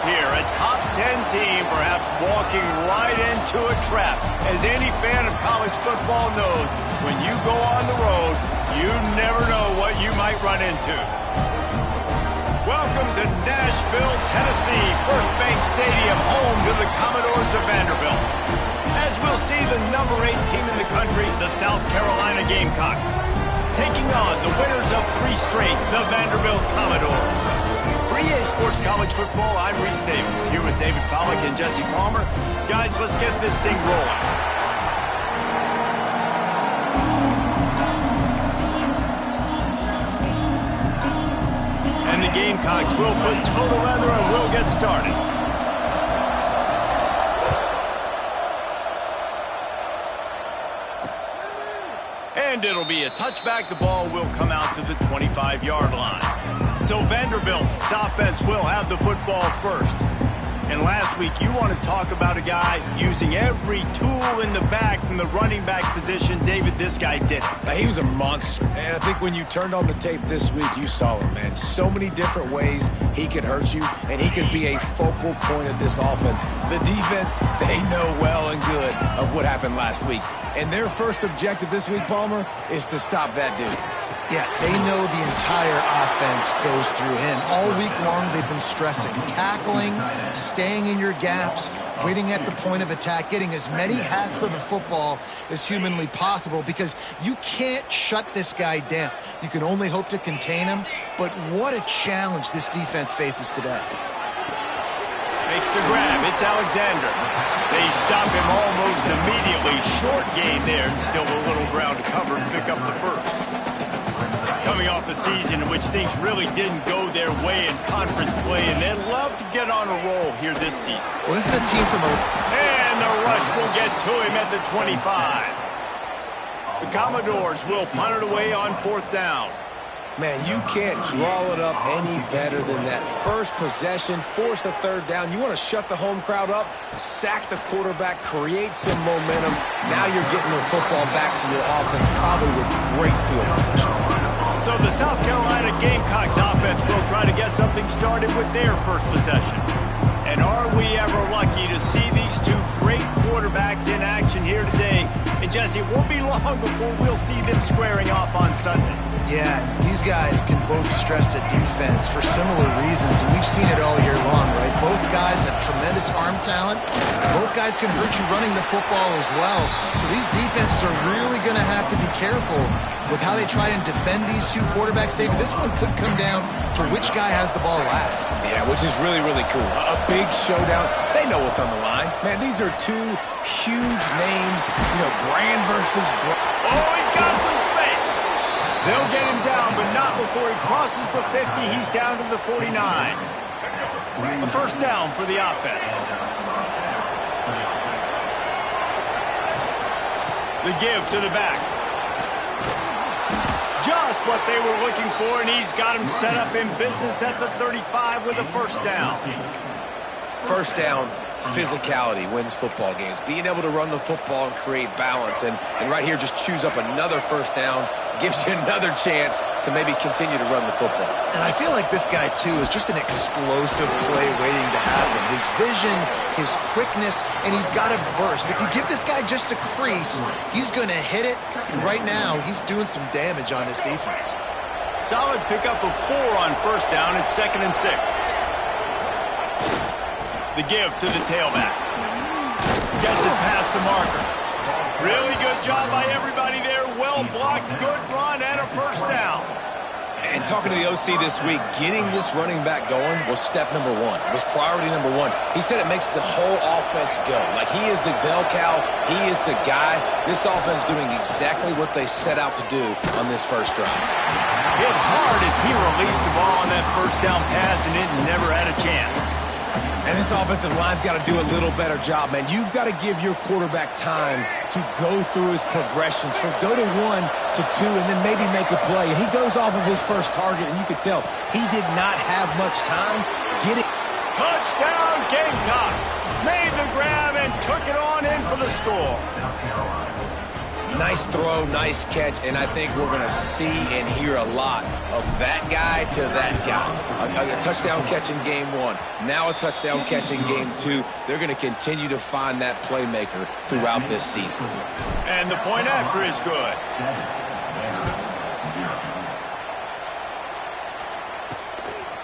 here. A top 10 team perhaps walking right into a trap. As any fan of college football knows, when you go on the road, you never know what you might run into. Welcome to Nashville, Tennessee, First Bank Stadium, home to the Commodores of Vanderbilt. As we'll see, the number 8 team in the country, the South Carolina Gamecocks, taking on the winners of 3 straight, the Vanderbilt Commodores. For EA Sports College Football, I'm Reese Davis, here with David Pollack and Jesse Palmer. Guys, let's get this thing rolling. And the Gamecocks will put total leather and we'll get started. And it'll be a touchback. The ball will come out to the 25-yard line. So Vanderbilt's offense will have the football first. And last week, you want to talk about a guy using every tool in the bag from the running back position. David, this guy did. He was a monster. And I think when you turned on the tape this week, you saw it, man. So many different ways he could hurt you, and he could be a focal point of this offense. The defense, they know well and good of what happened last week. And their first objective this week, Palmer, is to stop that dude. Yeah, they know the entire offense goes through him. All week long, they've been stressing, tackling, staying in your gaps, waiting at the point of attack, getting as many hats to the football as humanly possible, because you can't shut this guy down. You can only hope to contain him, but what a challenge this defense faces today. Makes the grab. It's Alexander. They stop him almost immediately. Short gain there, and still a little ground to cover and pick up the first. Coming off a season in which things really didn't go their way in conference play, and they'd love to get on a roll here this season. Well, this is a team from And the rush will get to him at the 25. The Commodores will punt it away on 4th down. Man, you can't draw it up any better than that. First possession, force a 3rd down. You want to shut the home crowd up, sack the quarterback, create some momentum. Now you're getting the football back to your offense, probably with great field position. So the South Carolina Gamecocks offense will try to get something started with their first possession. And are we ever lucky to see these 2 great quarterbacks in action here today? And Jesse, it won't be long before we'll see them squaring off on Sundays. Yeah, these guys can both stress at defense for similar reasons, and we've seen it all year long, right? Both guys have tremendous arm talent. Both guys can hurt you running the football as well. So these defenses are really going to have to be careful with how they try and defend these 2 quarterbacks. David, this one could come down to which guy has the ball last. Yeah, which is really, really cool. A big showdown. They know what's on the line. Man, these are 2 huge names. You know, Brand versus Brand. Oh, he's got some space. They'll get him down, but not before he crosses the 50. He's down to the 49. A first down for the offense. The give to the back. Just what they were looking for, and he's got him set up in business at the 35 with a first down. First down, physicality wins football games. Being able to run the football and create balance. And right here, just choose up another first down. Gives you another chance to maybe continue to run the football. And I feel like this guy, too, is just an explosive play waiting to happen. His vision, his quickness, and he's got a burst. If you give this guy just a crease, he's going to hit it. And right now, he's doing some damage on this defense. Solid pickup of 4 on first down. It's 2nd and 6. The give to the tailback. Gets it past the marker. Really good job by everybody there. Well blocked, good run, and a first down. And talking to the OC this week, getting this running back going was step number 1. It was priority number 1. He said it makes the whole offense go. Like, he is the bell cow. He is the guy. This offense doing exactly what they set out to do on this first drive. Hit hard as he released the ball on that first down pass, and it never had a chance. And this offensive line's got to do a little better job, man. You've got to give your quarterback time to go through his progressions, from go to 1 to 2, and then maybe make a play. And he goes off of his first target, and you could tell he did not have much time. Get it. Touchdown, Gamecocks. Made the grab and took it on in for the score. Nice throw, nice catch, and I think we're going to see and hear a lot of that guy to that guy. A touchdown catch in game 1, now a touchdown catch in game 2. They're going to continue to find that playmaker throughout this season. And the point after is good.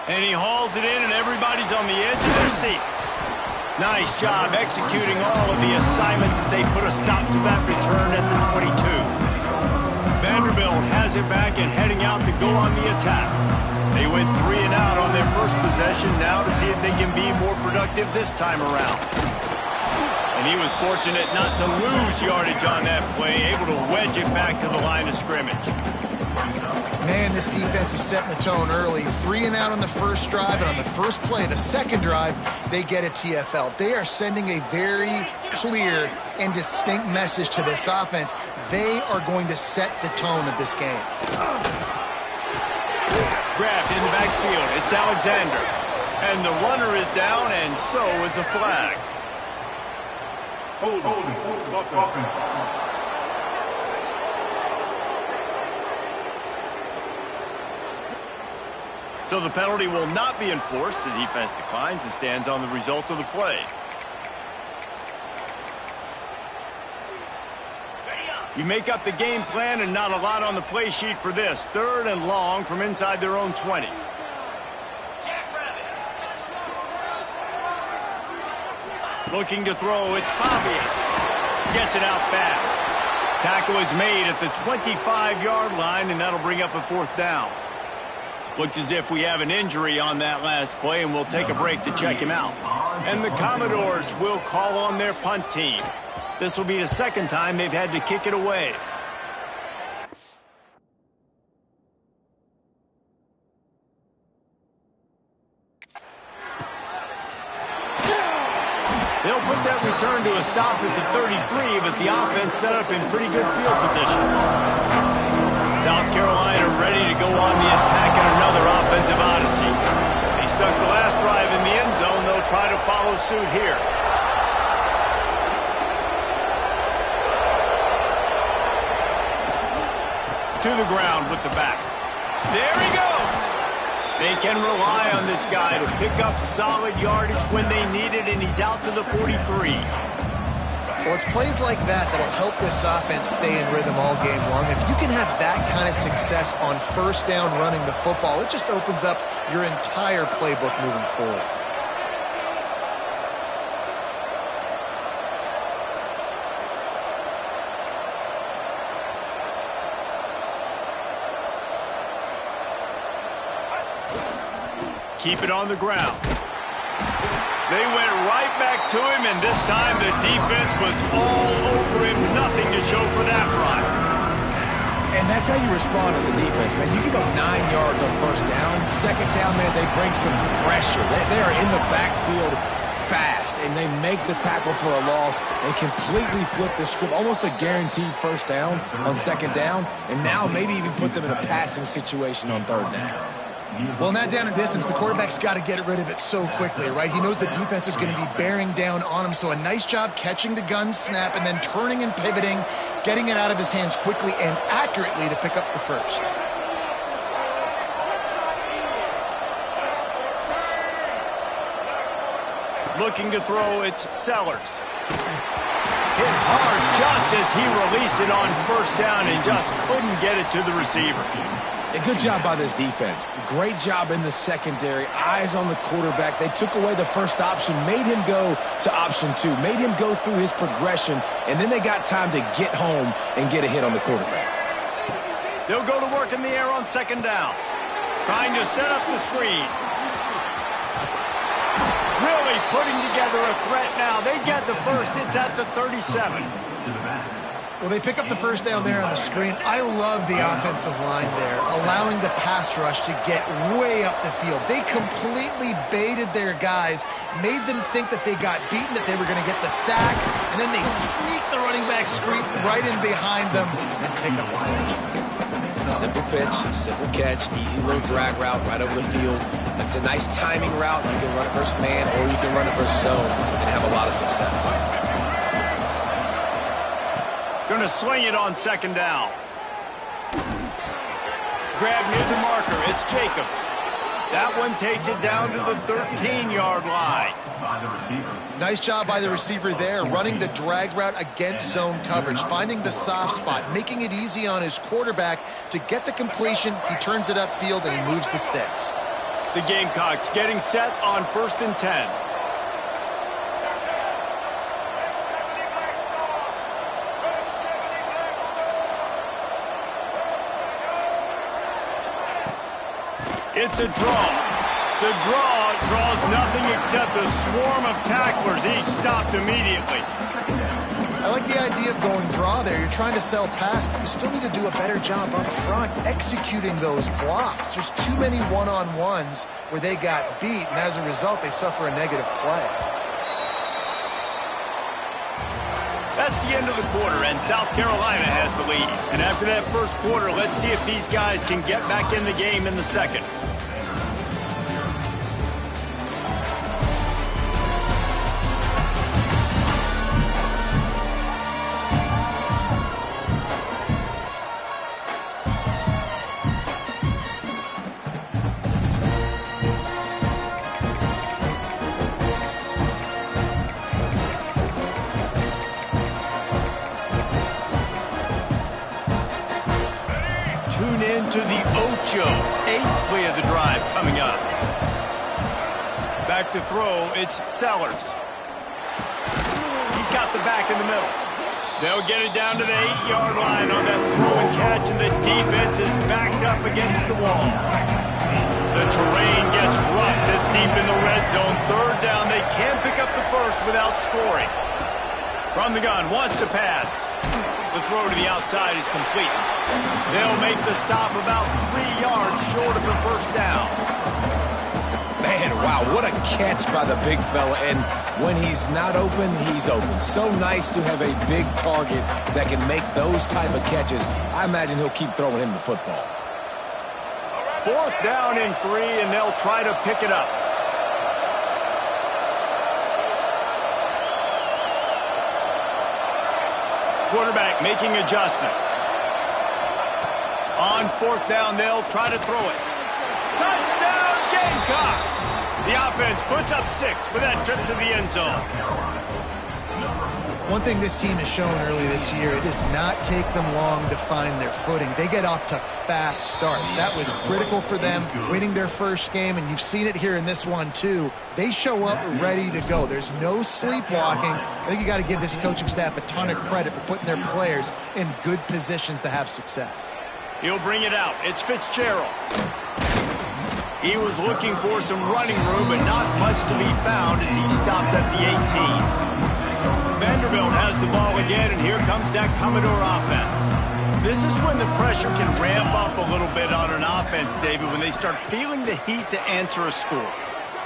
And he hauls it in, and everybody's on the edge of their seats. Nice job executing all of the assignments as they put a stop to that return at the 22. Vanderbilt has it back and heading out to go on the attack. They went 3 and out on their first possession, now to see if they can be more productive this time around. And he was fortunate not to lose yardage on that play, able to wedge it back to the line of scrimmage. Man, this defense is setting the tone early. 3 and out on the first drive, and on the first play, the second drive, they get a TFL. They are sending a very clear and distinct message to this offense. They are going to set the tone of this game. Grabbed in the backfield. It's Alexander. And the runner is down, and so is a flag. Hold on. So the penalty will not be enforced. The defense declines and stands on the result of the play. You make up the game plan and not a lot on the play sheet for this. 3rd and long from inside their own 20. Looking to throw, it's Bobby. Gets it out fast. Tackle is made at the 25-yard line, and that'll bring up a 4th down. Looks as if we have an injury on that last play, and we'll take a break to check him out. And the Commodores will call on their punt team. This will be the 2nd time they've had to kick it away. They'll put that return to a stop at the 33, but the offense set up in pretty good field position. South Carolina ready to go on the attack in another offensive odyssey. They stuck the last drive in the end zone. They'll try to follow suit here. To the ground with the back. There he goes. They can rely on this guy to pick up solid yardage when they need it, and he's out to the 43. Well, it's plays like that that'll help this offense stay in rhythm all game long. If you can have that kind of success on first down running the football, it just opens up your entire playbook moving forward. Keep it on the ground. They went right back to him, and this time the defense was all over him. Nothing to show for that run. And that's how you respond as a defense, man. You give up 9 yards on first down. 2nd down, man, they bring some pressure. They are in the backfield fast, and they make the tackle for a loss and completely flip the script. Almost a guaranteed first down on 2nd down, and now maybe even put them in a passing situation on 3rd down. Well, not down a distance. The quarterback's got to get rid of it so quickly, right? He knows the defense is going to be bearing down on him, so a nice job catching the gun snap and then turning and pivoting, getting it out of his hands quickly and accurately to pick up the first. Looking to throw, it's Sellers. Hit hard just as he released it on first down and just couldn't get it to the receiver. A good job by this defense. Great job in the secondary. Eyes on the quarterback. They took away the first option, made him go to option 2, made him go through his progression, and then they got time to get home and get a hit on the quarterback. They'll go to work in the air on 2nd down. Trying to set up the screen. Really putting together a threat now. They get the first. It's at the 37. Well, they pick up the first down there on the screen. I love the offensive line there, allowing the pass rush to get way up the field. They completely baited their guys, made them think that they got beaten, that they were going to get the sack, and then they sneak the running back screen right in behind them and pick up the first. Simple pitch, simple catch, easy little drag route right over the field. It's a nice timing route. You can run it versus man, or you can run it versus zone and have a lot of success. Going to sling it on second down. Grab near the marker. It's Jacobs. That one takes it down to the 13-yard line. Nice job by the receiver there, running the drag route against zone coverage, finding the soft spot, making it easy on his quarterback to get the completion. He turns it upfield, and he moves the sticks. The Gamecocks getting set on 1st and 10. It's a draw. The draw draws nothing except a swarm of tacklers. He's stopped immediately. I like the idea of going draw there. You're trying to sell pass, but you still need to do a better job up front executing those blocks. There's too many one-on-ones where they got beat, and as a result, they suffer a negative play. That's the end of the quarter, and South Carolina has the lead. And after that first quarter, let's see if these guys can get back in the game in the second. Tune in to the Ocho. 8th play of the drive coming up. Back to throw, it's Sellers. He's got the back in the middle. They'll get it down to the 8-yard line on that throw and catch, and the defense is backed up against the wall. The terrain gets rough this deep in the red zone. 3rd down, they can't pick up the first without scoring. From the gun, wants to pass. The throw to the outside is complete. They'll make the stop about 3 yards short of the first down. Man, wow, what a catch by the big fella. And when he's not open, he's open. So nice to have a big target that can make those type of catches. I imagine he'll keep throwing him the football. 4th down and 3, and they'll try to pick it up. Quarterback making adjustments. On 4th down, they'll try to throw it. Touchdown, Gamecocks! The offense puts up 6 with that trip to the end zone. One thing this team has shown early this year, it does not take them long to find their footing. They get off to fast starts. That was critical for them, winning their first game, and you've seen it here in this one too. They show up ready to go. There's no sleepwalking. I think you got to give this coaching staff a ton of credit for putting their players in good positions to have success. He'll bring it out. It's Fitzgerald. He was looking for some running room, but not much to be found as he stopped at the 18. Vanderbilt has the ball again, and here comes that Commodore offense. This is when the pressure can ramp up a little bit on an offense, David, when they start feeling the heat to answer a score.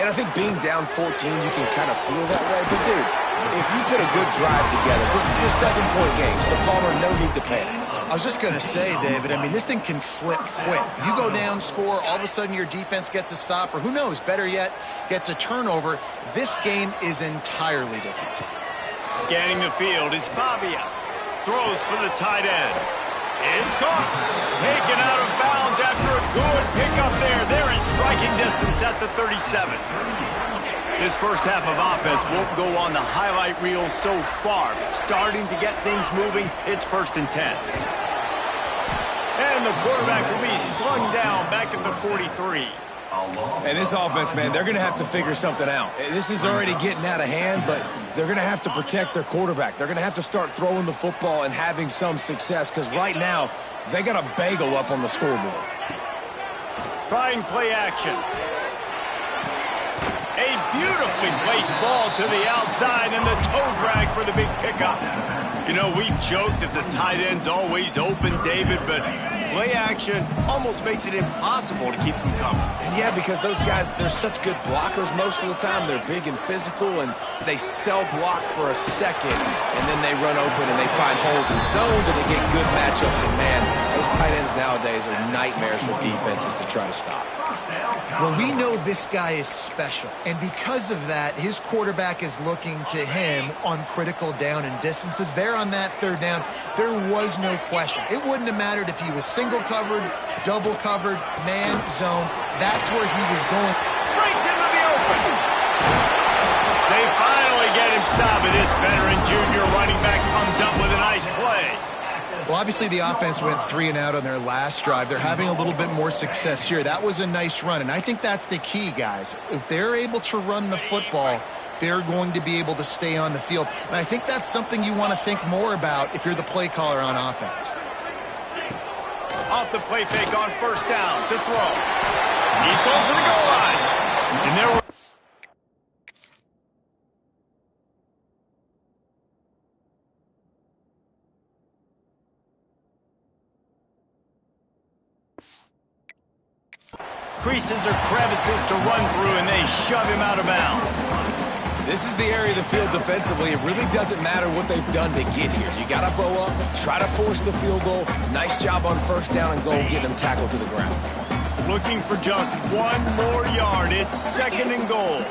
And I think being down 14, you can kind of feel that way. But, dude, if you put a good drive together, this is a 7-point game, so Palmer, no need to panic. I was just going to say, David, I mean, this thing can flip quick. You go down, score, all of a sudden your defense gets a stop, or who knows, better yet, gets a turnover. This game is entirely different. Scanning the field, it's Pavia. Throws for the tight end. It's caught. Taken out of bounds after a good pickup there. They're in striking distance at the 37. This first half of offense won't go on the highlight reel so far, but starting to get things moving, it's 1st and 10. And the quarterback will be slung down back at the 43. And this offense, man, they're going to have to figure something out. This is already getting out of hand, but they're going to have to protect their quarterback. They're going to have to start throwing the football and having some success, because right now, they got a bagel up on the scoreboard. Trying play action. A beautifully placed ball to the outside, and the toe drag for the big pickup. You know, we joked that the tight end's always open, David, but play action almost makes it impossible to keep them coming. And yeah, because those guys, they're such good blockers most of the time. They're big and physical, and they sell block for a second, and then they run open and they find holes in zones, and they get good matchups. And man, those tight ends nowadays are nightmares for defenses to try to stop. Well, we know this guy is special, and because of that, his quarterback is looking to him on critical down and distances. There on that third down, there was no question. It wouldn't have mattered if he was single covered, double covered, man, zone. That's where he was going. Breaks into the open. They finally get him stopped, and this veteran junior running back comes up with a nice play. Well, obviously the offense went 3 and out on their last drive. They're having a little bit more success here. That was a nice run, and I think that's the key, guys. If they're able to run the football, they're going to be able to stay on the field. And I think that's something you want to think more about if you're the play caller on offense. Off the play fake on first down to throw. He's going for the goal line. And there were creases or crevices to run through, and they shove him out of bounds. This is the area of the field defensively. It really doesn't matter what they've done to get here. You got to bow up, try to force the field goal. Nice job on first down and goal, getting them tackled to the ground. Looking for just one more yard. It's 2nd and goal.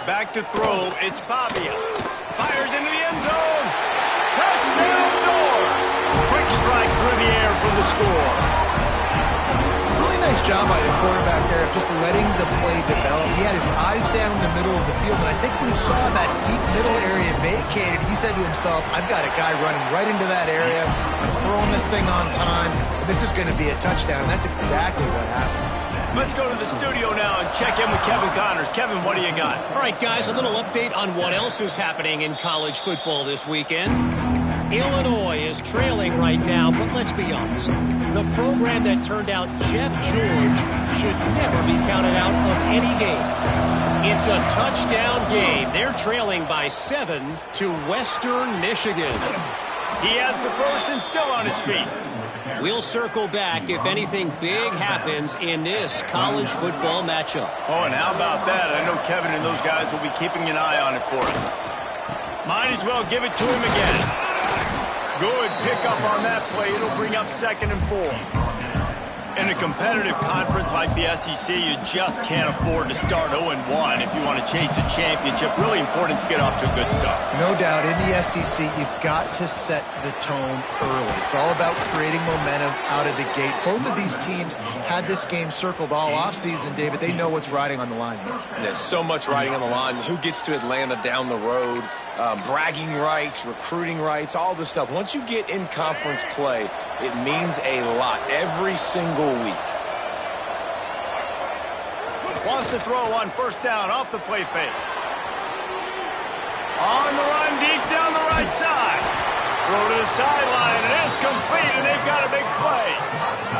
Back to throw. It's Pavia. Fires into the end zone. Touchdown Doors. Quick strike through the air for the score. Really nice job by the quarterback there of just letting the play develop. He had his eyes down in the middle of the field, and I think when he saw that deep middle area vacated, he said to himself, I've got a guy running right into that area. I'm throwing this thing on time, and this is going to be a touchdown. And that's exactly what happened. Let's go to the studio now and check in with Kevin Connors. Kevin, what do you got? All right, guys, a little update on what else is happening in college football this weekend. Illinois is trailing right now, but let's be honest. The program that turned out Jeff George should never be counted out of any game. It's a touchdown game. They're trailing by 7 to Western Michigan. He has the first and still on his feet. We'll circle back if anything big happens in this college football matchup. Oh, and how about that? I know Kevin and those guys will be keeping an eye on it for us. Might as well give it to him again. Good pickup on that play. It'll bring up 2nd and 4. In a competitive conference like the SEC, you just can't afford to start 0-1 if you want to chase a championship. Really important to get off to a good start. No doubt, in the SEC, you've got to set the tone early. It's all about creating momentum out of the gate. Both of these teams had this game circled all offseason, David. They know what's riding on the line here. There's so much riding on the line. Who gets to Atlanta down the road? Bragging rights, recruiting rights, all this stuff. Once you get in conference play, it means a lot every single week. Wants to throw on first down off the play fake. On the run deep down the right side. Throw to the sideline, and it's complete, and they've got a big play.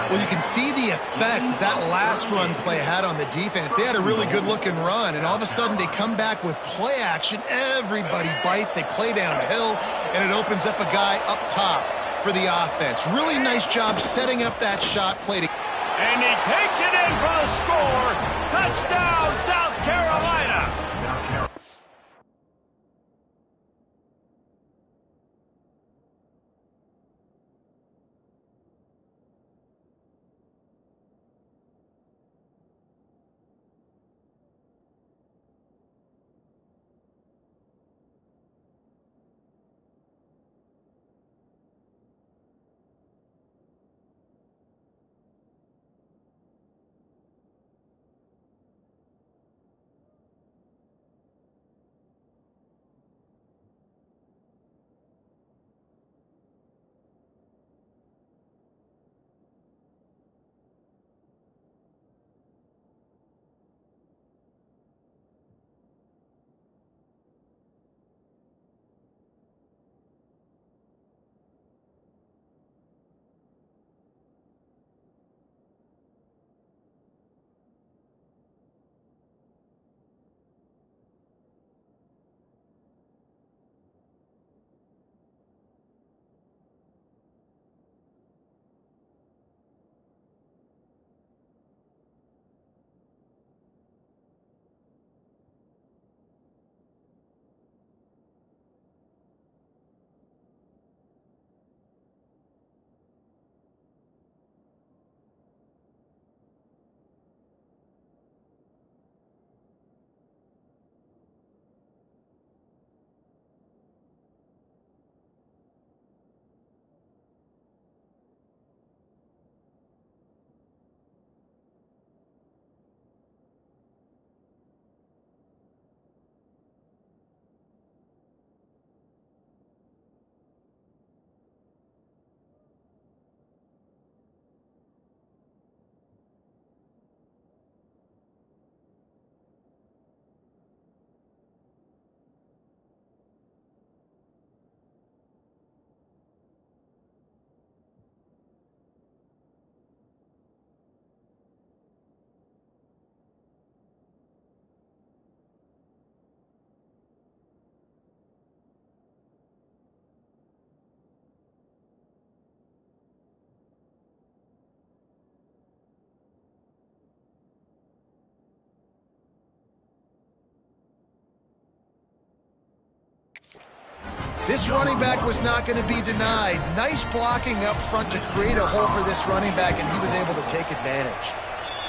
Well, you can see the effect that last run play had on the defense. They had a really good-looking run, and all of a sudden they come back with play action. Everybody bites. They play down the hill, and it opens up a guy up top for the offense. Really nice job setting up that shot play. And he takes it in for the score. Touchdown, South Carolina. this running back was not going to be denied. Nice blocking up front to create a hole for this running back, and he was able to take advantage.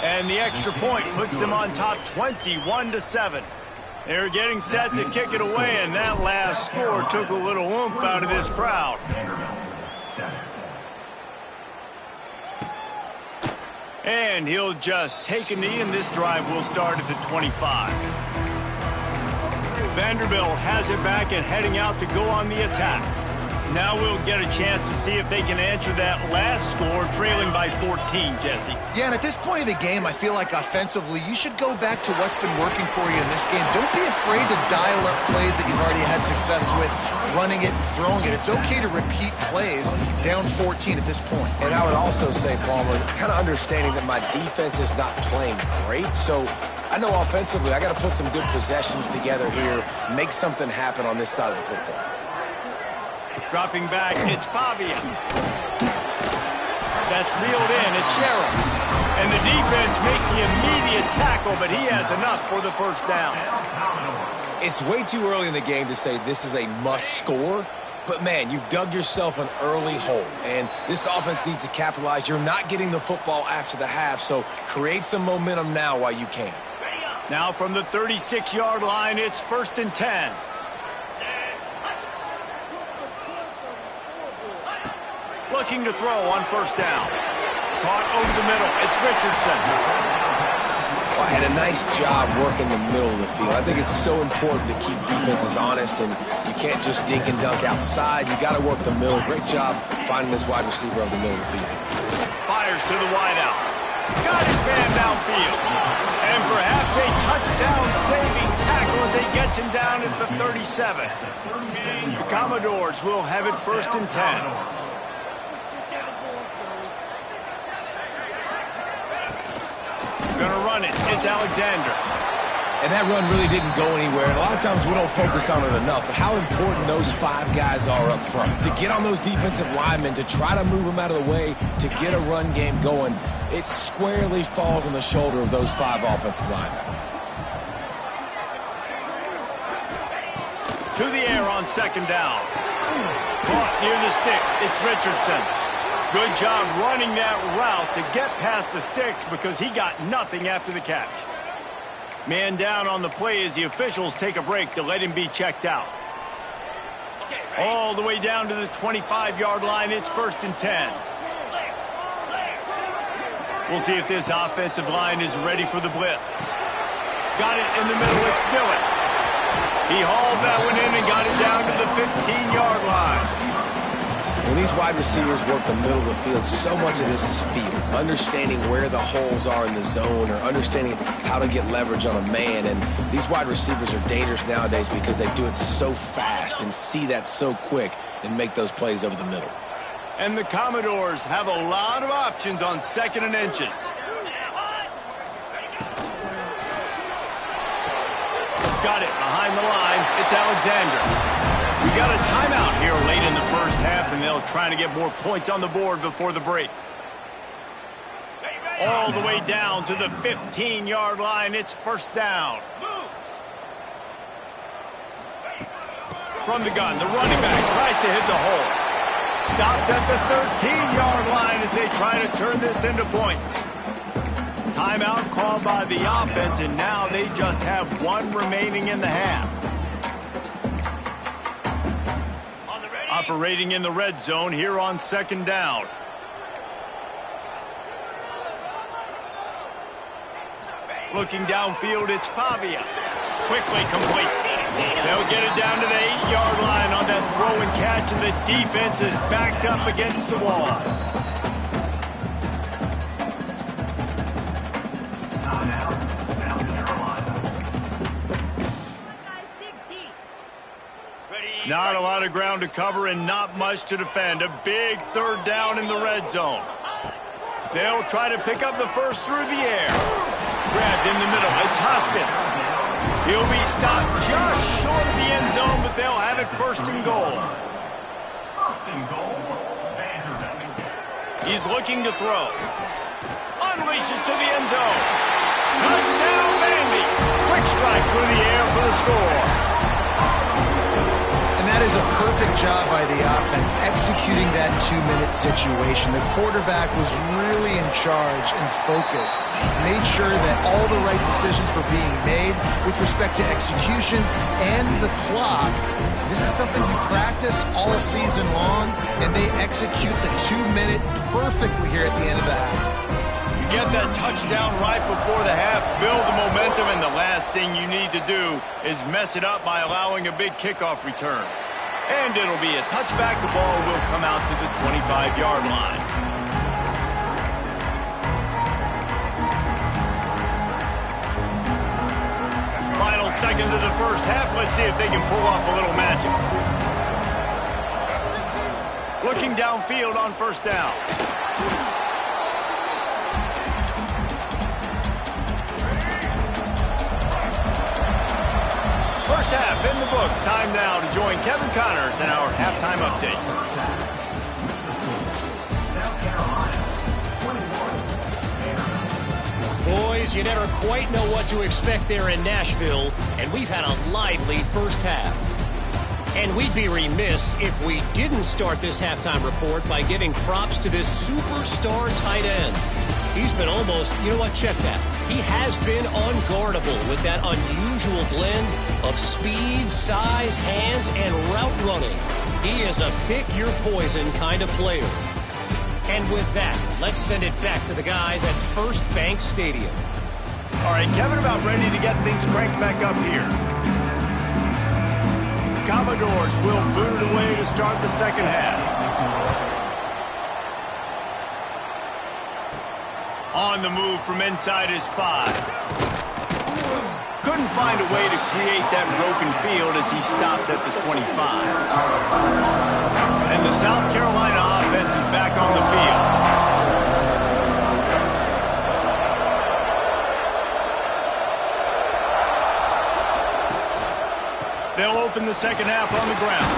And the extra point puts them on top 21-7. They're getting set to kick it away, and that last score took a little oomph out of this crowd. And he'll just take a knee, and this drive will start at the 25. Vanderbilt has it back and heading out to go on the attack. Now we'll get a chance to see if they can answer that last score, trailing by 14, Jesse. Yeah, and at this point of the game, I feel like offensively, you should go back to what's been working for you in this game. Don't be afraid to dial up plays that you've already had success with, running it and throwing it. It's okay to repeat plays down 14 at this point. And I would also say, Palmer, kind of understanding that my defense is not playing great, so I know offensively I got to put some good possessions together here, make something happen on this side of the football. Dropping back, it's Pavia. That's reeled in, it's Sherrill. And the defense makes the immediate tackle, but he has enough for the first down. It's way too early in the game to say this is a must score, but man, you've dug yourself an early hole, and this offense needs to capitalize. You're not getting the football after the half, so create some momentum now while you can. Now from the 36-yard line, it's 1st and 10. Looking to throw on first down. Caught over the middle. It's Richardson. Well, had a nice job working the middle of the field. I think it's so important to keep defenses honest, and you can't just dink and dunk outside. You got to work the middle. Great job finding this wide receiver over the middle of the field. Fires to the wideout. Got his man downfield. And perhaps a touchdown-saving tackle as he gets him down at the 37. The Commodores will have it 1st and 10. Gonna run it. It's Alexander. And that run really didn't go anywhere. And a lot of times we don't focus on it enough. But how important those 5 guys are up front. To get on those defensive linemen, to try to move them out of the way, to get a run game going, it squarely falls on the shoulder of those 5 offensive linemen. To the air on 2nd down. Caught near the sticks. It's Richardson. Good job running that route to get past the sticks because he got nothing after the catch. Man down on the play as the officials take a break to let him be checked out. All the way down to the 25-yard line, it's 1st and 10. We'll see if this offensive line is ready for the blitz. Got it in the middle, it's Dillon. He hauled that one in and got it down to the 15-yard line. When these wide receivers work the middle of the field, so much of this is feel. Understanding where the holes are in the zone or understanding how to get leverage on a man. And these wide receivers are dangerous nowadays because they do it so fast and see that so quick and make those plays over the middle. And the Commodores have a lot of options on 2nd and inches. Got it behind the line. It's Alexander. We got a timeout here late in the first half, and they'll try to get more points on the board before the break. All the way down to the 15-yard line. It's 1st down. From the gun, the running back tries to hit the hole. Stopped at the 13-yard line as they try to turn this into points. Timeout called by the offense, and now they just have 1 remaining in the half. Operating in the red zone here on 2nd down. Looking downfield, it's Pavia. Quickly complete. They'll get it down to the 8-yard line on that throw and catch, and the defense is backed up against the wall. Not a lot of ground to cover and not much to defend. A big 3rd down in the red zone. They'll try to pick up the first through the air. Grabbed in the middle. It's Hoskins. He'll be stopped just short of the end zone, but they'll have it 1st and goal. He's looking to throw. Unleashes to the end zone. Touchdown, Vandy. Quick strike through the air for the score. And that was a perfect job by the offense executing that 2-minute situation. The quarterback was really in charge and focused. Made sure that all the right decisions were being made with respect to execution and the clock. This is something you practice all season long, and they execute the 2-minute perfectly here at the end of the half. Get that touchdown right before the half, build the momentum, and the last thing you need to do is mess it up by allowing a big kickoff return. And it'll be a touchback. The ball will come out to the 25-yard line. Final seconds of the first half. Let's see if they can pull off a little magic. Looking downfield on first down. First half in the books. Time now to join Kevin Connors in our halftime update. Boys, you never quite know what to expect there in Nashville, and we've had a lively first half. And we'd be remiss if we didn't start this halftime report by giving props to this superstar tight end. He's been almost, you know what, check that. He has been unguardable with that unusual blend of speed, size, hands, and route running. He is a pick-your-poison kind of player. And with that, let's send it back to the guys at First Bank Stadium. All right, Kevin, about ready to get things cranked back up here. Commodores will boot it away to start the second half. On the move from inside his 5. Couldn't find a way to create that broken field as he stopped at the 25. And the South Carolina offense is back on the field. They'll open the second half on the ground.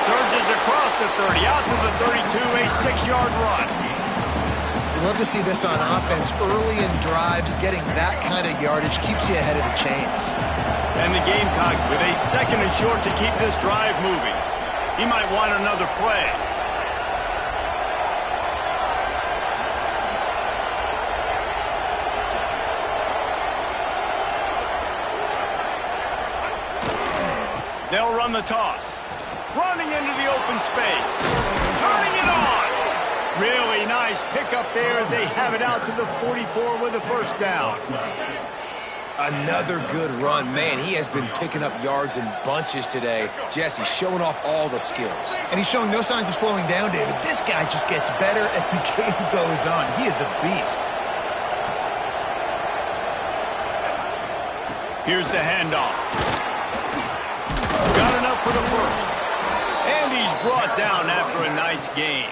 Surges across the 30, out to the 32, a 6-yard run. Love to see this on offense. Early in drives, getting that kind of yardage keeps you ahead of the chains. And the Gamecocks with a second and short to keep this drive moving. He might want another play. They'll run the toss. Running into the open space. Turning it on. Really nice pickup there as they have it out to the 44 with a first down. Another good run. Man, he has been picking up yards in bunches today. Jesse showing off all the skills. And he's showing no signs of slowing down, David. This guy just gets better as the game goes on. He is a beast. Here's the handoff. Got enough for the first. And he's brought down after a nice gain.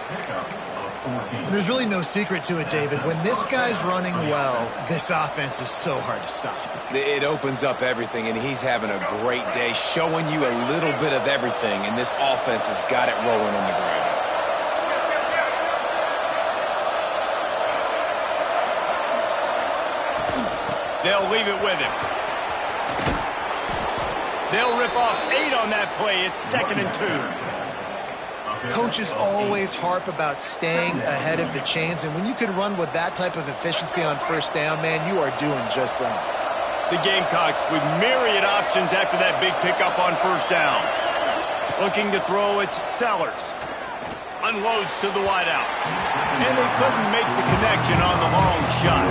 There's really no secret to it, David. When this guy's running well, this offense is so hard to stop. It opens up everything, and he's having a great day, showing you a little bit of everything, and this offense has got it rolling on the ground. They'll leave it with him. They'll rip off 8 on that play. It's 2nd and 2. Coaches always harp about staying ahead of the chains, and when you can run with that type of efficiency on first down, man, you are doing just that. The Gamecocks with myriad options after that big pickup on first down. Looking to throw, it's Sellers. Unloads to the wideout. And they couldn't make the connection on the long shot.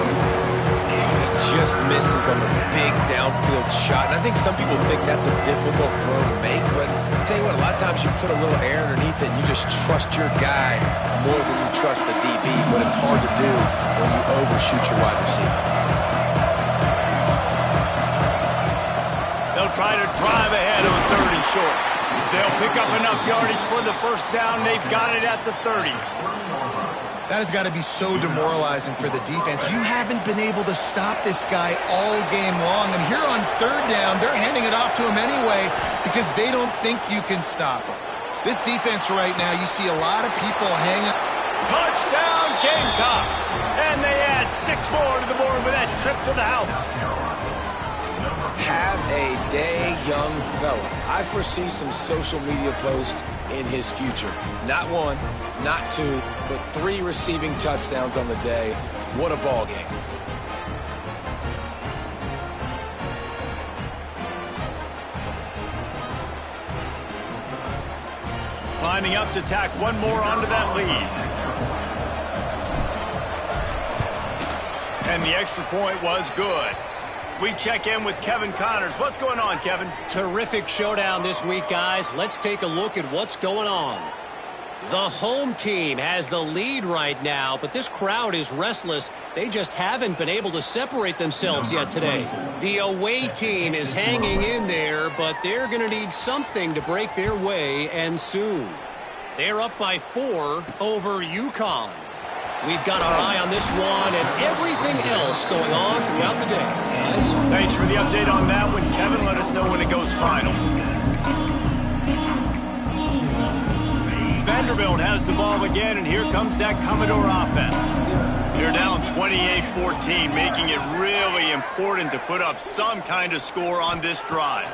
Just misses on the big downfield shot. And I think some people think that's a difficult throw to make, but I'll tell you what, a lot of times you put a little air underneath it and you just trust your guy more than you trust the DB, but it's hard to do when you overshoot your wide receiver. They'll try to drive ahead on 3rd and short. They'll pick up enough yardage for the first down. They've got it at the 30. That has got to be so demoralizing for the defense. You haven't been able to stop this guy all game long. And here on 3rd down, they're handing it off to him anyway because they don't think you can stop him. This defense right now, you see a lot of people hanging. Touchdown, Gamecocks! And they add 6 more to the board with that trip to the house. Have a day, young fella. I foresee some social media posts in his future. Not one, not two, but 3 receiving touchdowns on the day. What a ball game. Lining up to tack one more onto that lead. And the extra point was good. We check in with Kevin Connors. What's going on, Kevin? Terrific showdown this week, guys. Let's take a look at what's going on. The home team has the lead right now, but this crowd is restless. They just haven't been able to separate themselves yet today. The away team is hanging in there, but they're going to need something to break their way, and soon. They're up by 4 over UConn. We've got our eye on this one and everything else going on throughout the day. Guys? Thanks for the update on that one, Kevin. Let us know when it goes final. Vanderbilt has the ball again, and here comes that Commodore offense. They're down 28-14, making it really important to put up some kind of score on this drive.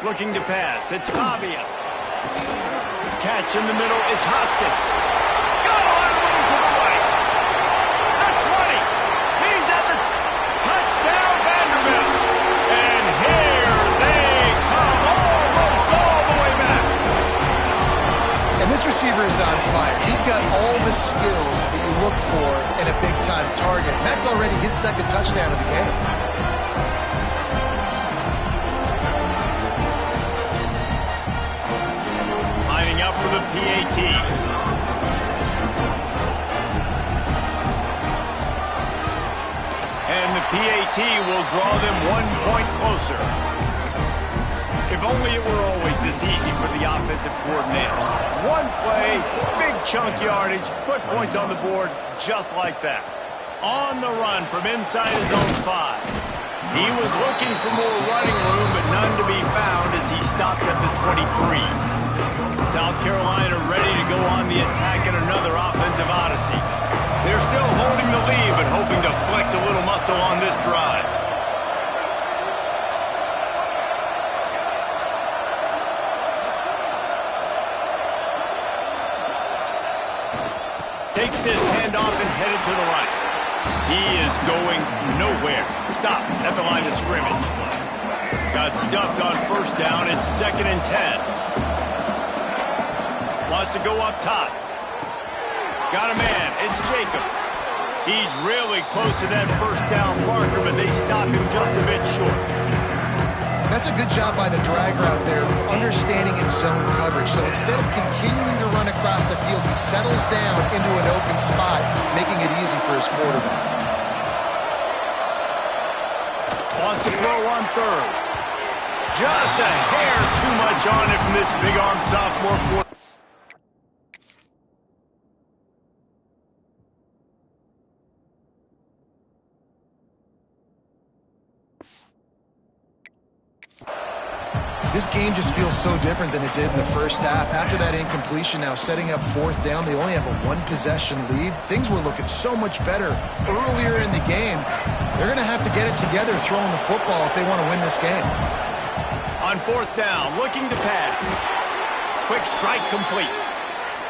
Looking to pass, it's Pavia. Catch in the middle, it's Hoskins. Go on the wing to the right. That's 20. He's at the touchdown, Vanderbilt. And here they come, almost all the way back. And this receiver is on fire. He's got all the skills that you look for in a big-time target. And that's already his 2nd touchdown of the game. Lining up for the PAT. And the PAT will draw them 1 point closer. If only it were always this easy for the offensive coordinator. One play, big chunk yardage, put points on the board just like that. On the run from inside his own 5. He was looking for more running room, but none to be found as he stopped at the 23. South Carolina ready to go on the attack in another offensive odyssey. They're still holding the lead, but hoping to flex a little muscle on this drive. Takes this handoff and headed to the right. He is going nowhere. Stop at the line of scrimmage. Got stuffed on 1st down. It's 2nd and 10. Wants to go up top. Got a man. It's Jacobs. He's really close to that 1st down marker, but they stop him just a bit short. That's a good job by the drag route there, understanding its zone coverage. So instead of continuing to run across the field, he settles down into an open spot, making it easy for his quarterback. Wants to throw on 3rd. Just a hair too much on it from this big-arm sophomore quarterback. This game just feels so different than it did in the 1st half. After that incompletion, now setting up 4th down, they only have a 1-possession lead. Things were looking so much better earlier in the game. They're going to have to get it together throwing the football if they want to win this game. On 4th down, looking to pass. Quick strike complete.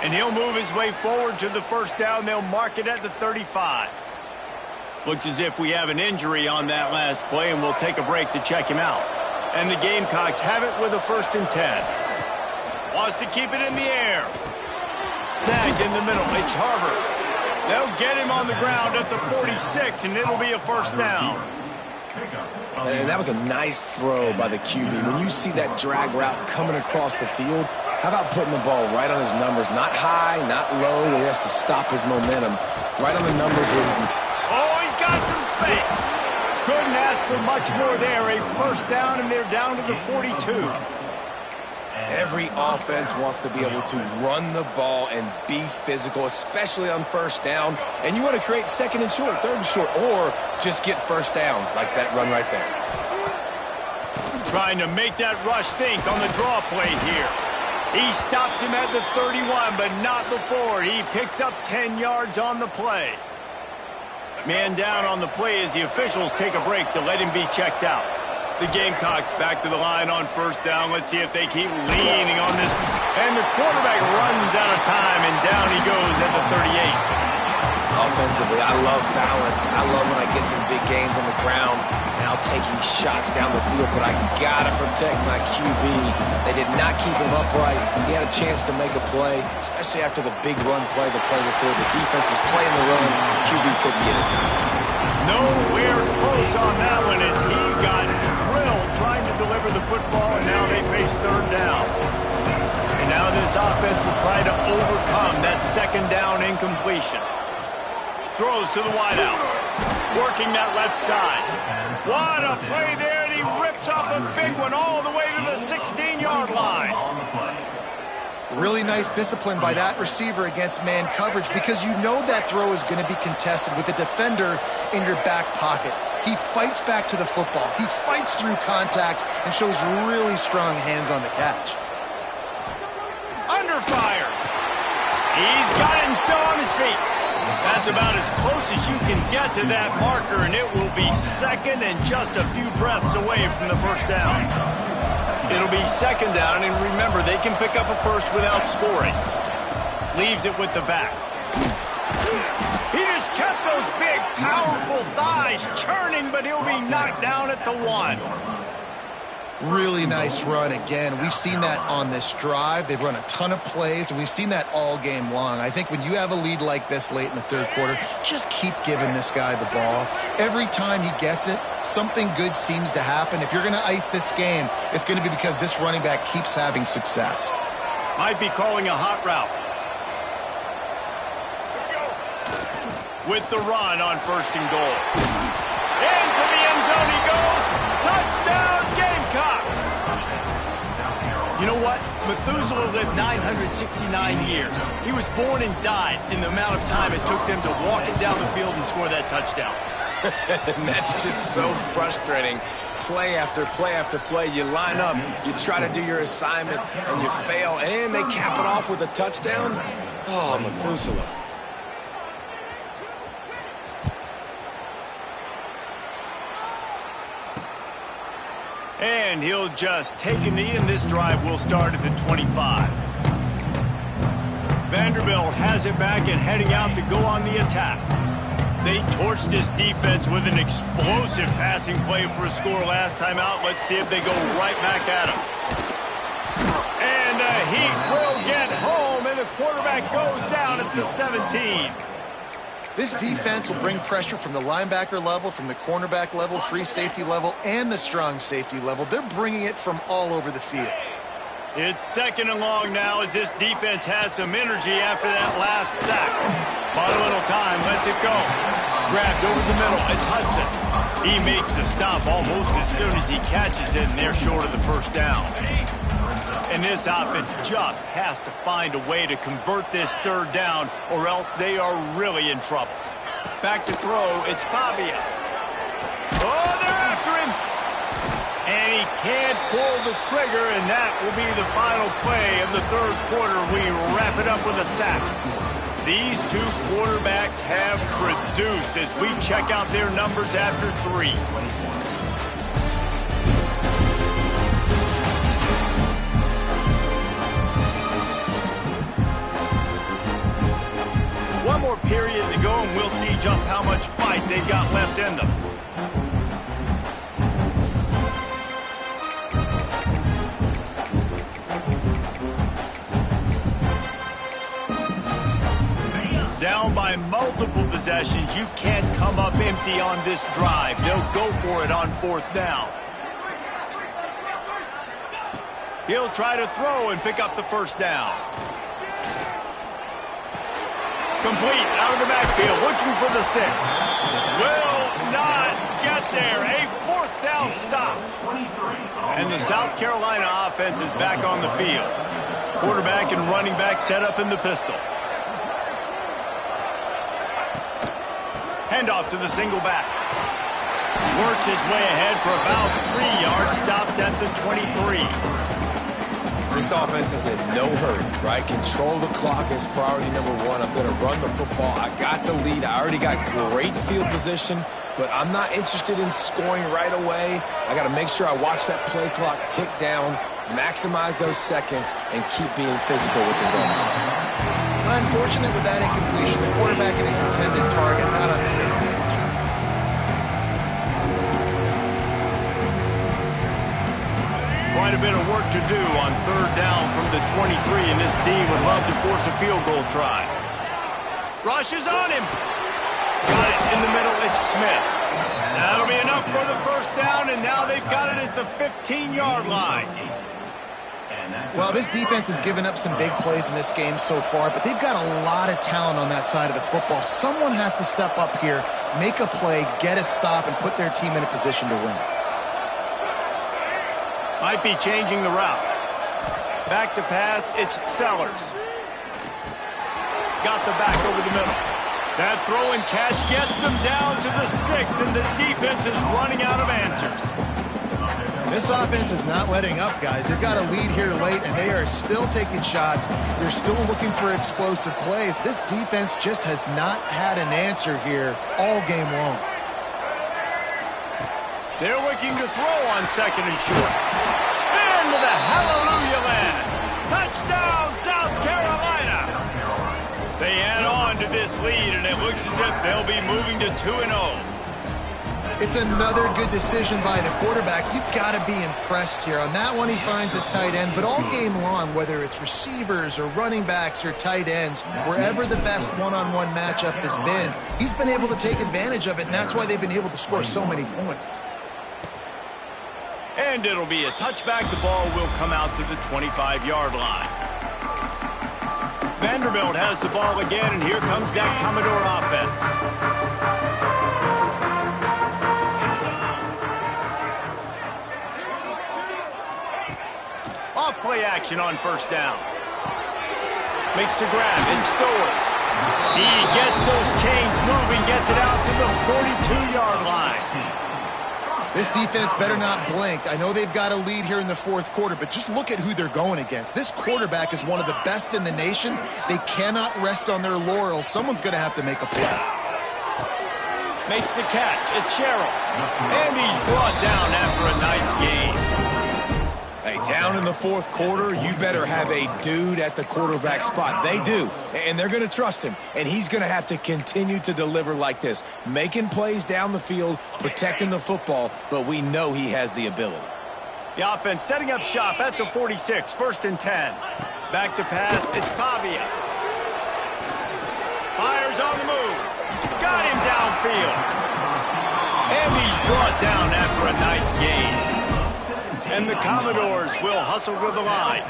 And he'll move his way forward to the 1st down. They'll mark it at the 35. Looks as if we have an injury on that last play, and we'll take a break to check him out. And the Gamecocks have it with a 1st and 10. Wants to keep it in the air. Snagged in the middle. It's Harvard. They'll get him on the ground at the 46, and it'll be a 1st down. And that was a nice throw by the QB. When you see that drag route coming across the field, how about putting the ball right on his numbers? Not high, not low, where he has to stop his momentum. Right on the numbers where he can... Oh, he's got some space. Couldn't ask for much more there. A 1st down, and they're down to the 42. Every offense wants to be able to run the ball and be physical, especially on 1st down. And you want to create 2nd and short, 3rd and short, or just get 1st downs like that run right there. Trying to make that rush think on the draw play here. He stops him at the 31, but not before. He picks up 10 yards on the play. Man down on the play as the officials take a break to let him be checked out. The Gamecocks back to the line on first down. Let's see if they keep leaning on this. And the quarterback runs out of time, and down he goes at the 38. Offensively, I love balance. I love when I get some big gains on the ground, now taking shots down the field, but I got to protect my QB. They did not keep him upright. He had a chance to make a play, especially after the big run play the play before. The defense was playing the run. QB couldn't get it done. Nowhere close on that one as he got drilled trying to deliver the football, and now they face third down. And now this offense will try to overcome that second down incompletion. Throws to the wideout. Working that left side. What a play there, and he rips off a big one all the way to the 16-yard line. Really nice discipline by that receiver against man coverage because you know that throw is going to be contested with a defender in your back pocket. He fights back to the football. He fights through contact and shows really strong hands on the catch. Under fire. He's got it and still on his feet. That's about as close as you can get to that marker, and it will be second and just a few breaths away from the first down. It'll be second down, and remember, they can pick up a first without scoring. Leaves it with the back. He just kept those big, powerful thighs churning, but he'll be knocked down at the 1. Really nice run again. We've seen that on this drive. They've run a ton of plays, and we've seen that all game long. I think when you have a lead like this late in the third quarter, just keep giving this guy the ball. Every time he gets it, something good seems to happen. If you're going to ice this game, it's going to be because this running back keeps having success. Might be calling a hot route. With the run on first and goal. Into the end zone he goes. Touchdown, Gamecocks! You know what? Methuselah lived 969 years. He was born and died in the amount of time it took them to walk it down the field and score that touchdown. And that's just so frustrating. Play after play after play. You line up, you try to do your assignment, and you fail, and they cap it off with a touchdown? Oh, Methuselah. And he'll just take a knee, and this drive will start at the 25. Vanderbilt has it back and heading out to go on the attack. They torched this defense with an explosive passing play for a score last time out. Let's see if they go right back at him. And the Heat will get home, and the quarterback goes down at the 17. This defense will bring pressure from the linebacker level, from the cornerback level, free safety level, and the strong safety level. They're bringing it from all over the field. It's second and long now as this defense has some energy after that last sack. Bought a little time, lets it go. Grabbed over the middle, it's Hudson. He makes the stop almost as soon as he catches it, and they're short of the first down. And this offense just has to find a way to convert this third down, or else they are really in trouble. Back to throw, it's Pavia. Oh, they're after him! And he can't pull the trigger, and that will be the final play of the third quarter. We wrap it up with a sack. These two quarterbacks have produced as we check out their numbers after 3. One more period to go, and we'll see just how much fight they've got left in them. Down by multiple possessions, you can't come up empty on this drive. They'll go for it on fourth down. He'll try to throw and pick up the first down. Complete out of the backfield, looking for the sticks. Will not get there. A fourth down stop. And the South Carolina offense is back on the field. Quarterback and running back set up in the pistol. Handoff to the single back. Works his way ahead for about 3 yards, stopped at the 23. This offense is in no hurry, right? Control the clock is priority number one. I'm going to run the football. I got the lead. I already got great field position, but I'm not interested in scoring right away. I got to make sure I watch that play clock tick down, maximize those seconds, and keep being physical with the run. Unfortunate with that incompletion. The quarterback and his intended target not on the same page. Quite a bit of work to do on third down from the 23, and this D would love to force a field goal try. Rushes on him. Got it in the middle. It's Smith. That'll be enough for the first down, and now they've got it at the 15-yard line. Well, this defense has given up some big plays in this game so far, but they've got a lot of talent on that side of the football. Someone has to step up here, make a play, get a stop, and put their team in a position to win. Might be changing the route. Back to pass, it's Sellers. Got the back over the middle. That throw and catch gets them down to the 6, and the defense is running out of answers. This offense is not letting up, guys. They've got a lead here late, and they are still taking shots. They're still looking for explosive plays. This defense just has not had an answer here all game long. They're looking to throw on second and short. Into the hallelujah land. Touchdown, South Carolina. They add on to this lead, and it looks as if they'll be moving to 2-0. It's another good decision by the quarterback. You've got to be impressed here. On that one, he finds his tight end, but all game long, whether it's receivers or running backs or tight ends, wherever the best one-on-one matchup has been, he's been able to take advantage of it, and that's why they've been able to score so many points. And it'll be a touchback. The ball will come out to the 25-yard line. Vanderbilt has the ball again, and here comes that Commodore offense. Off play action on first down. Makes the grab. It's Stowers. He gets those chains moving, gets it out to the 42-yard line. This defense better not blink. I know they've got a lead here in the fourth quarter, but just look at who they're going against. This quarterback is one of the best in the nation. They cannot rest on their laurels. Someone's going to have to make a play. Makes the catch. It's Sherrill. And he's brought down after a nice gain. Hey, down in the fourth quarter, you better have a dude at the quarterback spot. They do, and they're going to trust him, and he's going to have to continue to deliver like this, making plays down the field, protecting the football, but we know he has the ability. The offense setting up shop at the 46, 1st and 10. Back to pass, it's Pavia. Fires on the move. Got him downfield. And he's brought down after a nice gain. And the Commodores will hustle to the line.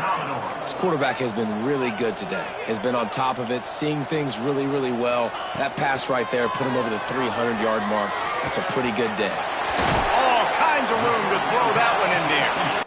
This quarterback has been really good today. Has been on top of it, seeing things really, really well. That pass right there put him over the 300-yard mark. That's a pretty good day. All kinds of room to throw that one in there.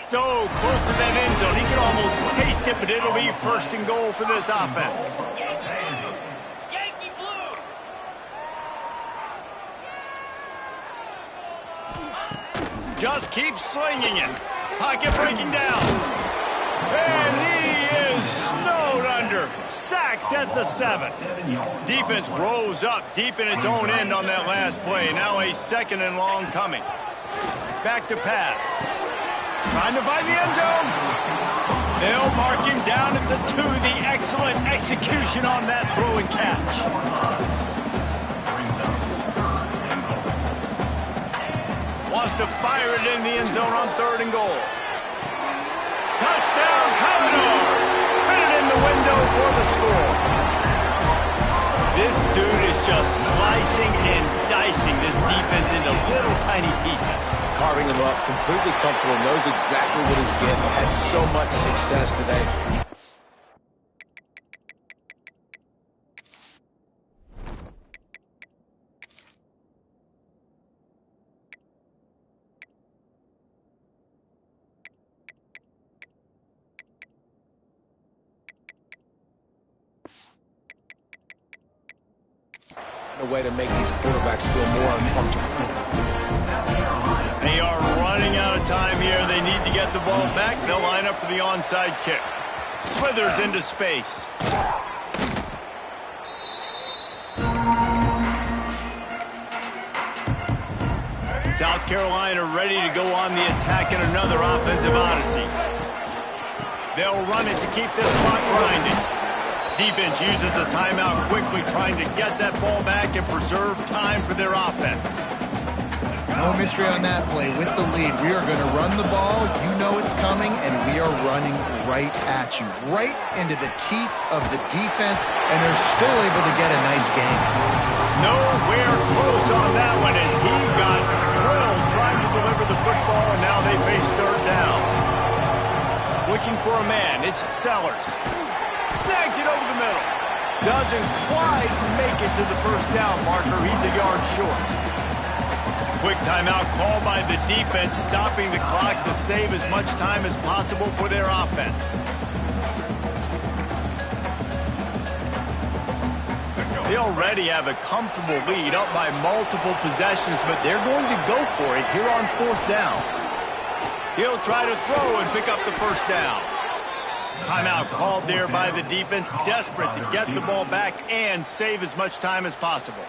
So close to that end zone, he can almost taste it, but it'll be 1st and goal for this offense. Yankee blue. Just keeps slinging it. Pocket breaking down. And he is snowed under. Sacked at the 7. Defense rose up deep in its own end on that last play. Now a 2nd and long coming. Back to pass. Trying to find the end zone. They'll mark him down at the 2. The excellent execution on that throw and catch. to fire it in the end zone on 3rd and goal. Touchdown, Commodores! Fit it in the window for the score. This dude is just slicing and dicing this defense into little tiny pieces. Carving him up, completely comfortable, knows exactly what he's getting. Had so much success today. A way to make these quarterbacks feel more uncomfortable. They are running out of time here. They need to get the ball back. They'll line up for the onside kick. Slithers into space. South Carolina ready to go on the attack in another offensive odyssey. They'll run it to keep this clock grinding. Defense uses a timeout quickly, trying to get that ball back and preserve time for their offense. No mystery on that play. With the lead, we are going to run the ball. You know it's coming, and we are running right at you, right into the teeth of the defense, and they're still able to get a nice gain. Nowhere close on that one as he got drilled trying to deliver the football, and now they face 3rd down. Looking for a man, it's Sellers. Snags it over the middle. Doesn't quite make it to the 1st down marker. He's a yard short. Quick timeout called by the defense, stopping the clock to save as much time as possible for their offense. They already have a comfortable lead, up by multiple possessions, but they're going to go for it here on 4th down. He'll try to throw and pick up the 1st down. Timeout called there by the defense, desperate to get the ball back and save as much time as possible.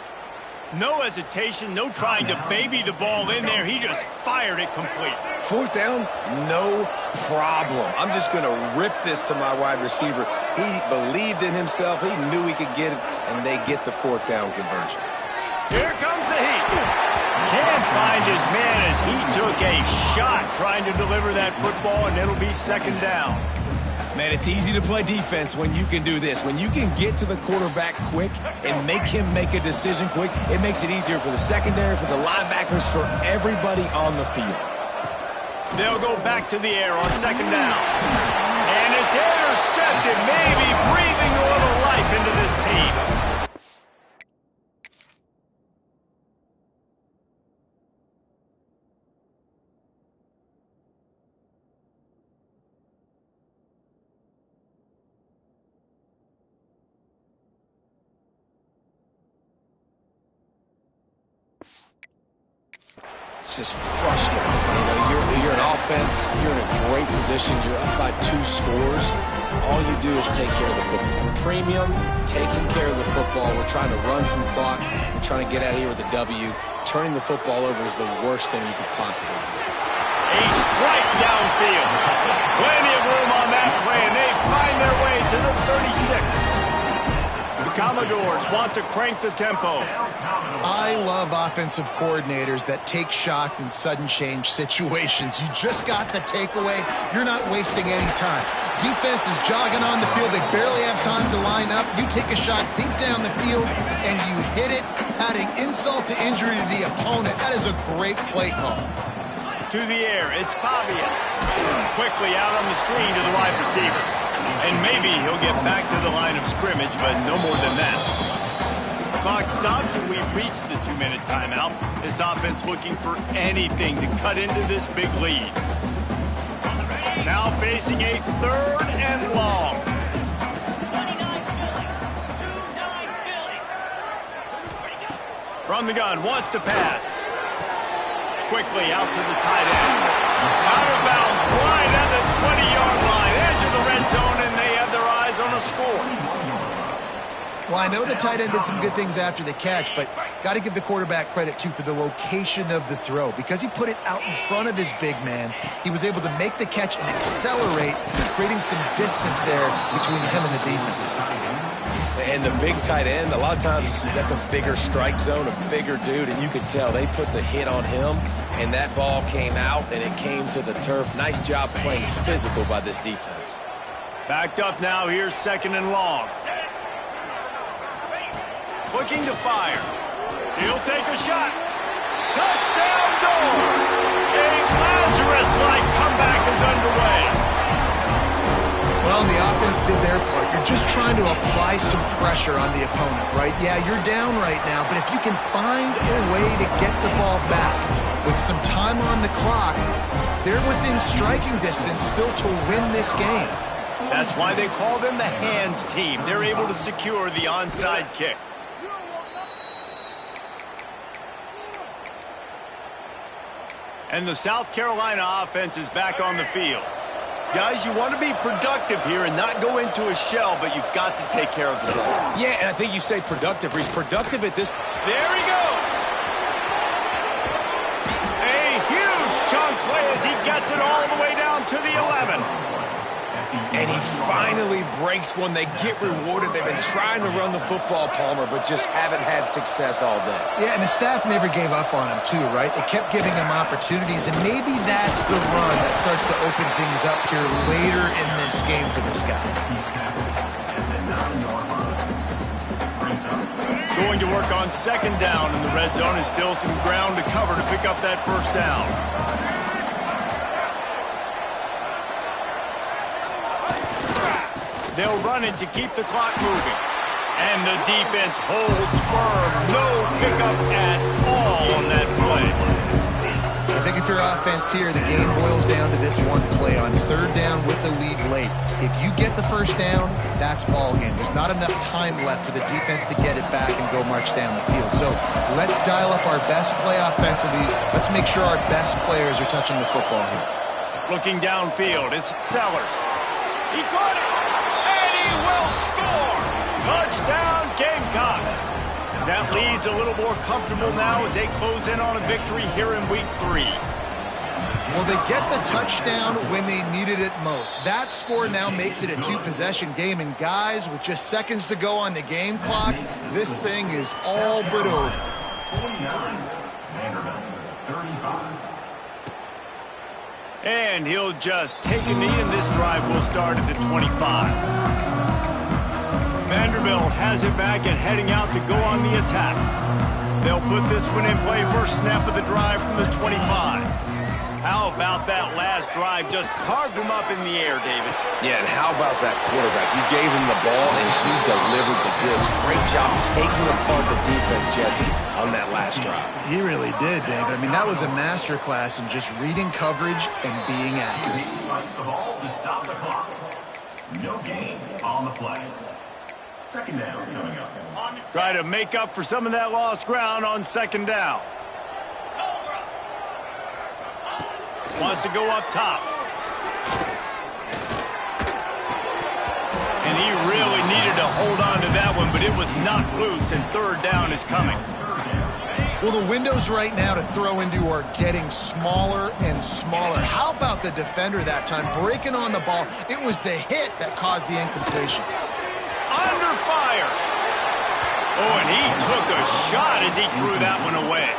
No hesitation, no trying to baby the ball in there. He just fired it complete. 4th down, no problem. I'm just going to rip this to my wide receiver. He believed in himself. He knew he could get it, and they get the 4th down conversion. Here comes the heat. Can't find his man as he took a shot trying to deliver that football, and it'll be 2nd down. Man, it's easy to play defense when you can do this. When you can get to the quarterback quick and make him make a decision quick, it makes it easier for the secondary, for the linebackers, for everybody on the field. They'll go back to the air on 2nd down. And it's intercepted, maybe breathing a little life into this team. It's just frustrating. You know, you're an offense, you're in a great position, you're up by 2 scores. All you do is take care of the football. Premium, taking care of the football. We're trying to run some clock. We're trying to get out of here with a W. Turning the football over is the worst thing you could possibly do. A strike downfield. Plenty of room on that play, and they find their way to the 36. The Commodores want to crank the tempo. I love offensive coordinators that take shots in sudden change situations. You just got the takeaway. You're not wasting any time. Defense is jogging on the field. They barely have time to line up. You take a shot deep down the field, and you hit it, adding insult to injury to the opponent. That is a great play call. To the air, it's Pavia. Quickly out on the screen to the wide receiver. And maybe he'll get back to the line of scrimmage, but no more than that. Clock stops and we've reached the 2-minute timeout. This offense looking for anything to cut into this big lead. Now facing a 3rd and long. From the gun, wants to pass. Quickly out to the tight end. Out of bounds, right at the 20-yard line, edge of the red zone, and they have their eyes on a score. Well, I know the tight end did some good things after the catch, but got to give the quarterback credit, too, for the location of the throw. Because he put it out in front of his big man, he was able to make the catch and accelerate, creating some distance there between him and the defense. And the big tight end, a lot of times that's a bigger strike zone, a bigger dude, and you could tell they put the hit on him, and that ball came out, and it came to the turf. Nice job playing physical by this defense. Backed up now, here's 2nd and long. Looking to fire. He'll take a shot. Touchdown Doors! A Lazarus-like comeback is underway. Well, the offense did their part. You're just trying to apply some pressure on the opponent, right? Yeah, you're down right now, but if you can find a way to get the ball back with some time on the clock, they're within striking distance still to win this game. That's why they call them the hands team. They're able to secure the onside kick. And the South Carolina offense is back on the field. Guys, you want to be productive here and not go into a shell, but you've got to take care of the ball. Yeah, and I think you say productive. He's productive at this. There he goes. A huge chunk play as he gets it all the way down to the 11. And he finally breaks one. They get rewarded. They've been trying to run the football, Palmer, but just haven't had success all day. Yeah, and the staff never gave up on him, too, right? They kept giving him opportunities, and maybe that's the run that starts to open things up here later in this game for this guy. Going to work on 2nd down in the red zone, and still some ground to cover to pick up that 1st down. They'll run it to keep the clock moving. And the defense holds firm. No pickup at all on that play. I think if your offense here, the game boils down to this one play on 3rd down with the lead late. If you get the 1st down, that's ball game. There's not enough time left for the defense to get it back and go march down the field. So let's dial up our best play offensively. Let's make sure our best players are touching the football here. Looking downfield, it's Sellers. He caught it! Will score! Touchdown Gamecocks! That lead's a little more comfortable now as they close in on a victory here in week 3. Well, they get the touchdown when they needed it most. That score now makes it a 2-possession game, and guys, with just seconds to go on the game clock, this thing is all but over. 49, Vanderbilt, 35. And he'll just take a knee, and this drive will start at the 25. Vanderbilt has it back and heading out to go on the attack. They'll put this one in play, first snap of the drive from the 25. How about that last drive? Just carved him up in the air, David. Yeah, and how about that quarterback? You gave him the ball, and he delivered the goods. Great job taking apart the defense, Jesse, on that last drive. He really did, David. I mean, that was a masterclass in just reading coverage and being accurate. He slides the ball to stop the clock. No gain on the play. 2nd down coming up. Try to make up for some of that lost ground on 2nd down. Wants to go up top. And he really needed to hold on to that one, but it was knocked loose, and 3rd down is coming. Well, the windows right now to throw into are getting smaller and smaller. How about the defender that time breaking on the ball? It was the hit that caused the incompletion. Under fire. Oh, and he took a shot as he threw that one away.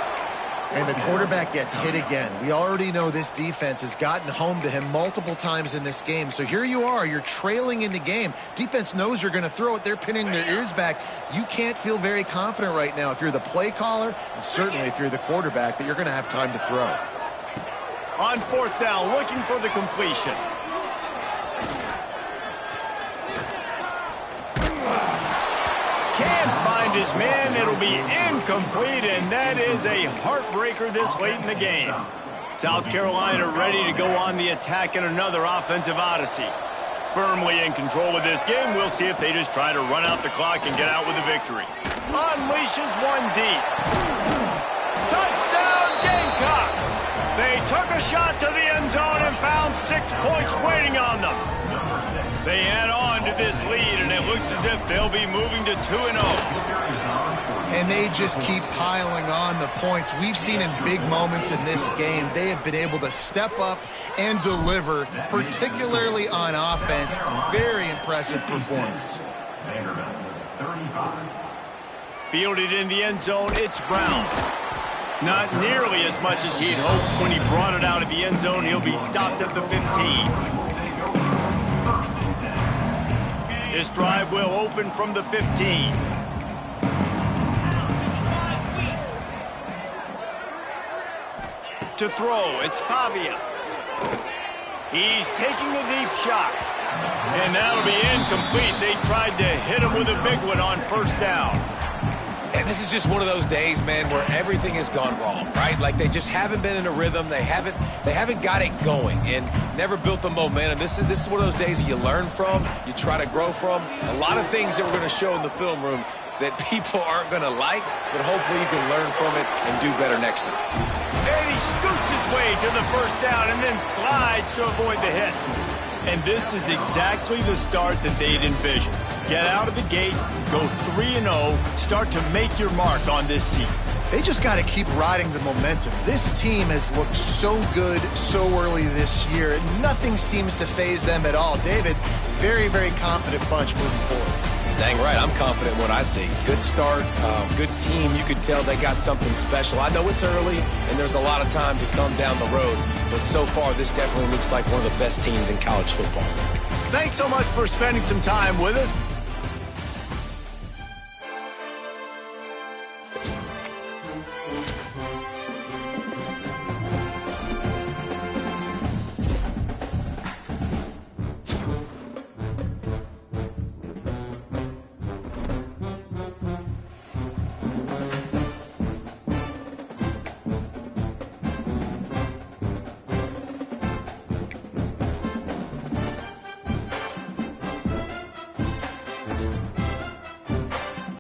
And the quarterback gets hit again. We already know this defense has gotten home to him multiple times in this game. So here you are, you're trailing in the game. Defense knows you're going to throw it. They're pinning their ears back. You can't feel very confident right now if you're the play caller, and certainly if you're the quarterback, that you're going to have time to throw. On 4th down, looking for the completion. Can't find his man. It'll be incomplete, and that is a heartbreaker this late in the game. South Carolina ready to go on the attack in another offensive odyssey. Firmly in control of this game. We'll see if they just try to run out the clock and get out with a victory. Unleashes one deep. Touchdown Gamecocks! They took a shot to the end zone and found 6 points waiting on them. They add on to this lead, and it looks as if they'll be moving to 2-0. And they just keep piling on the points. We've seen in big moments in this game, they have been able to step up and deliver, particularly on offense. Very impressive performance. 35. Fielded in the end zone, it's Brown. Not nearly as much as he'd hoped. When he brought it out of the end zone, he'll be stopped at the 15. This drive will open from the 15. To throw, it's Pavia. He's taking a deep shot. And that'll be incomplete. They tried to hit him with a big one on first down. And this is just one of those days, man, where everything has gone wrong, right? Like they just haven't been in a rhythm. They haven't got it going and never built the momentum. This is one of those days that you learn from, you try to grow from. A lot of things that we're going to show in the film room that people aren't going to like, but hopefully you can learn from it and do better next time. And he scoots his way to the first down and then slides to avoid the hit. And this is exactly the start that they'd envisioned. Get out of the gate, go 3-0, start to make your mark on this season. They just got to keep riding the momentum. This team has looked so good so early this year. Nothing seems to faze them at all. David, very, very confident bunch moving forward. Dang right, I'm confident in what I see. Good start, good team. You could tell they got something special. I know it's early, and there's a lot of time to come down the road, but so far this definitely looks like one of the best teams in college football. Thanks so much for spending some time with us.